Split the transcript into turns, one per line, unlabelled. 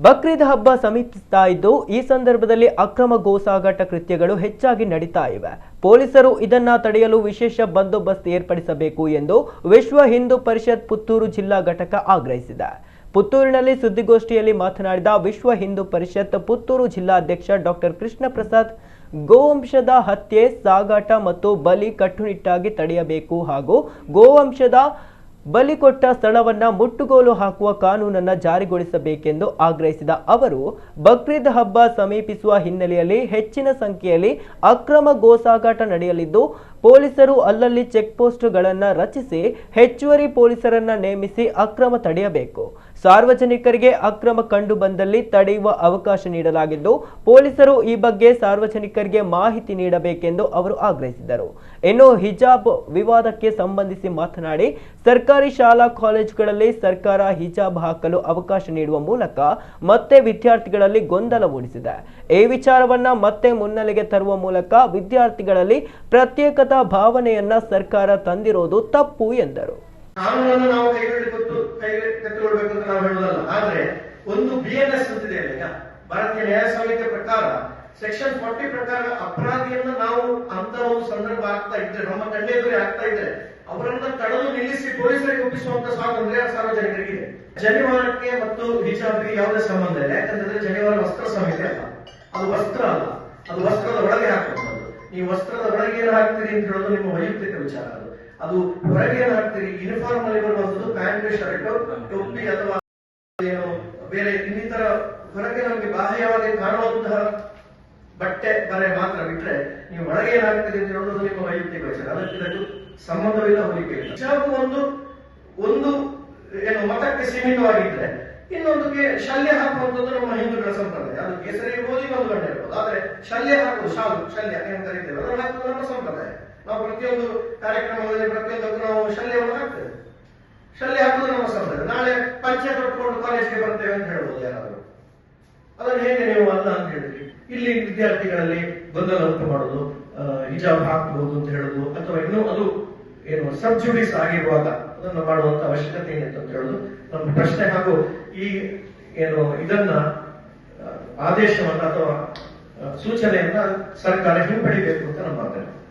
ಬಕ್ರೀದ್ ಹಬ್ಬ ಸಮೀಪಿಸ್ತಾ ಇದ್ದು ಈ ಸಂದರ್ಭದಲ್ಲಿ ಅಕ್ರಮ ಗೋಸಾಗಾಟ ಕೃತ್ಯಗಳು ಹೆಚ್ಚಾಗಿ ನಡೀತಾ ಇವೆ. ಪೊಲೀಸರು ಇದನ್ನ ತಡೆಯಲು ವಿಶೇಷ ಬಂದೋಬಸ್ತ್ ಏರ್ಪಡಿಸಬೇಕು ಎಂದು ವಿಶ್ವ ಹಿಂದೂ ಪರಿಷತ್ ಪುತ್ತೂರು ಜಿಲ್ಲಾ ಘಟಕ ಆಗ್ರಹಿಸಿದೆ. ಪುತ್ತೂರಿನಲ್ಲಿ ಸುದ್ದಿಗೋಷ್ಠಿಯಲ್ಲಿ ಮಾತನಾಡಿದ ವಿಶ್ವ ಹಿಂದೂ ಪರಿಷತ್ ಪುತ್ತೂರು ಜಿಲ್ಲಾಧ್ಯಕ್ಷ ಡಾಕ್ಟರ್ ಕೃಷ್ಣ ಪ್ರಸಾದ್, ಗೋವಂಶದ ಹತ್ಯೆ, ಸಾಗಾಟ ಮತ್ತು ಬಲಿ ಕಟ್ಟುನಿಟ್ಟಾಗಿ ತಡೆಯಬೇಕು ಹಾಗೂ ಗೋವಂಶದ ಬಲಿ ಕೊಟ್ಟ ಸ್ಥಳವನ್ನ ಮುಟ್ಟುಗೋಲು ಹಾಕುವ ಕಾನೂನನ್ನು ಜಾರಿಗೊಳಿಸಬೇಕೆಂದು ಆಗ್ರಹಿಸಿದ ಅವರು, ಬಕ್ರೀದ್ ಹಬ್ಬ ಸಮೀಪಿಸುವ ಹಿನ್ನೆಲೆಯಲ್ಲಿ ಹೆಚ್ಚಿನ ಸಂಖ್ಯೆಯಲ್ಲಿ ಅಕ್ರಮ ಗೋಸಾಗಾಟ ನಡೆಯಲಿದ್ದು ಪೊಲೀಸರು ಅಲ್ಲಲ್ಲಿ ಚೆಕ್ ಪೋಸ್ಟ್ಗಳನ್ನು ರಚಿಸಿ ಹೆಚ್ಚುವರಿ ಪೊಲೀಸರನ್ನ ನೇಮಿಸಿ ಅಕ್ರಮ ತಡೆಯಬೇಕು. ಸಾರ್ವಜನಿಕರಿಗೆ ಅಕ್ರಮ ಕಂಡು ಬಂದಲ್ಲಿ ತಡೆಯುವ ಅವಕಾಶ ನೀಡಲಾಗಿದ್ದು ಪೊಲೀಸರು ಈ ಬಗ್ಗೆ ಸಾರ್ವಜನಿಕರಿಗೆ ಮಾಹಿತಿ ನೀಡಬೇಕೆಂದು ಅವರು ಆಗ್ರಹಿಸಿದರು. ಇನ್ನು ಹಿಜಾಬ್ ವಿವಾದಕ್ಕೆ ಸಂಬಂಧಿಸಿ ಮಾತನಾಡಿ, ಸರ್ಕಾರಿ ಶಾಲಾ ಕಾಲೇಜುಗಳಲ್ಲಿ ಸರ್ಕಾರ ಹಿಜಾಬ್ ಹಾಕಲು ಅವಕಾಶ ನೀಡುವ ಮೂಲಕ ಮತ್ತೆ ವಿದ್ಯಾರ್ಥಿಗಳಲ್ಲಿ ಗೊಂದಲ ಮೂಡಿಸಿದೆ. ಈ ವಿಚಾರವನ್ನ ಮತ್ತೆ ಮುನ್ನೆಲೆಗೆ ತರುವ ಮೂಲಕ ವಿದ್ಯಾರ್ಥಿಗಳಲ್ಲಿ ಪ್ರತ್ಯೇಕತಾ ಭಾವನೆಯನ್ನ ಸರ್ಕಾರ ತಂದಿರೋದು ತಪ್ಪು ಎಂದರು.
ಕಾನೂನನ್ನು ನಾವು ಕೈಗೆತ್ತಿಕೊಳ್ಳಬೇಕು ಅಂತ ನಾವು ಹೇಳುವುದಲ್ಲ. ಆದ್ರೆ ಒಂದು BNS ಅಂತಿದೆ ಈಗ ಭಾರತೀಯ ನ್ಯಾಯ ಸಂಹಿತೆ ಪ್ರಕಾರ ಸೆಕ್ಷನ್ 40 ಪ್ರಕಾರ ಅಪರಾಧಿಯನ್ನ ನಾವು ಅಂತ ಒಂದು ಸಂದರ್ಭ ಆಗ್ತಾ ಇದ್ರೆ, ನಮ್ಮ ಕಣ್ಣೆದುರೇ ಆಗ್ತಾ ಇದ್ರೆ ಅವರನ್ನ ತಡೆದು ನಿಲ್ಲಿಸಿ ಪೊಲೀಸರಿಗೆ ಒಪ್ಪಿಸುವಂತ ಸ್ವಾತಂತ್ರ್ಯ ಸಾರ್ವಜನಿಕರಿಗೆ. ಜನಿವಾರಕ್ಕೆ ಮತ್ತು ಹಿಜಾಬ್ಗೆ ಯಾವುದೇ ಸಂಬಂಧ ಇಲ್ಲ. ಯಾಕಂದ್ರೆ ಜನಿವಾರ ವಸ್ತ್ರ ಸಂಹಿತೆ ಅಲ್ಲ, ಅದು ವಸ್ತ್ರ ಅಲ್ಲ, ಅದು ವಸ್ತ್ರದ ಒಳಗೆ ಹಾಕುವಂಥದ್ದು. ನೀವು ವಸ್ತ್ರದ ಒಳಗೆ ಏನು ಹಾಕ್ತೀರಿ ಅಂತ ಹೇಳೋದು ನಿಮ್ಮ ವೈಯಕ್ತಿಕ ವಿಚಾರ. ಅದು ಹೊರಗೆ ಏನು ಹಾಕ್ತೀರಿ, ಯೂನಿಫಾರ್ಮ್ ಅಲ್ಲಿ ಬರುವಂತದ್ದು ಪ್ಯಾಂಟ್, ಶರ್ಟ್, ಟೋಪಿ ಅಥವಾ ಏನು ಬೇರೆ ಇನ್ನಿತರ ಹೊರಗೆ ನಮಗೆ ಬಾಹ್ಯವಾಗಿ ಕಾಣುವಂತಹ ಬಟ್ಟೆ ಬರೆ ಮಾತ್ರ ಬಿಟ್ರೆ ನೀವು ಒಳಗೆ ಏನಾಗ್ತದೆ ಅಂತ ಹೇಳೋದು ನಿಮ್ಮ ವೈಯಕ್ತಿಕ ವಿಚಾರ. ಅದಕ್ಕೆ ಸಂಬಂಧವಿಲ್ಲ, ಹೋಲಿಕೆ ಇಲ್ಲ. ಹಿಜಾಬ್ ಒಂದು ಏನು ಮತಕ್ಕೆ ಸೀಮಿತವಾಗಿದ್ರೆ ಇನ್ನೊಂದಕ್ಕೆ ಶಲ್ಯ ಹಾಕುವಂಥದ್ದು ನಮ್ಮ ಹಿಂದೂಗಳ ಸಂಪ್ರದಾಯ. ಅದು ಕೇಸರಿ ಇರ್ಬೋದು, ಇನ್ನೊಂದು ಗಂಟೆ ಇರ್ಬೋದು. ಆದ್ರೆ ಶಲ್ಯ ಹಾಕುವುದು, ಶಲ್ಯ ಏನು ಕರೀತೇವೆ, ಅದನ್ನು ಹಾಕುವುದು ನಮ್ಮ ಸಂಪ್ರದಾಯ. ನಾವು ಪ್ರತಿಯೊಂದು ಕಾರ್ಯಕ್ರಮದಲ್ಲಿ ಪ್ರತಿಯೊಂದಕ್ಕೂ ನಾವು ಶಲ್ಯವನ್ನು ಹಾಕ್ತೇವೆ. ಶಲ್ಯ ಹಾಕುವುದು ನಮ್ಮ ಸಂಪ್ರದಾಯ. ನಾಳೆ ಪಂಚೆ ತೊಟ್ಕೊಂಡು ಕಾಲೇಜ್ಗೆ ಬರ್ತೇವೆ ಅಂತ ಹೇಳ್ಬೋದು ಯಾರಾದರೂ. ಅದನ್ನು ಹೇಗೆ ನೀವು ಅಲ್ಲ ಅಂತ ಹೇಳಿದ್ರಿ. ಇಲ್ಲಿ ವಿದ್ಯಾರ್ಥಿಗಳಲ್ಲಿ ಗೊಂದಲ ಉಂಟು ಮಾಡೋದು, ಹಿಜಾಬ್ ಹಾಕಬಹುದು ಅಂತ ಹೇಳುದು, ಅಥವಾ ಇನ್ನೂ ಅದು ಏನು ಸಬ್ಜುಡಿಸ್ ಆಗಿರುವಾಗ ಅದನ್ನು ಮಾಡುವಂತ ಅವಶ್ಯಕತೆ ಏನಿತ್ತು ಅಂತ ಹೇಳುದು ನಮ್ಮ ಪ್ರಶ್ನೆ. ಹಾಗೂ ಈ ಏನು ಇದನ್ನ ಆದೇಶವನ್ನ ಅಥವಾ ಸೂಚನೆಯನ್ನ ಸರ್ಕಾರ ಹಿಂಪಡಿಬೇಕು ಅಂತ ನಮ್ಮ ಮಾತನಾಡಿ.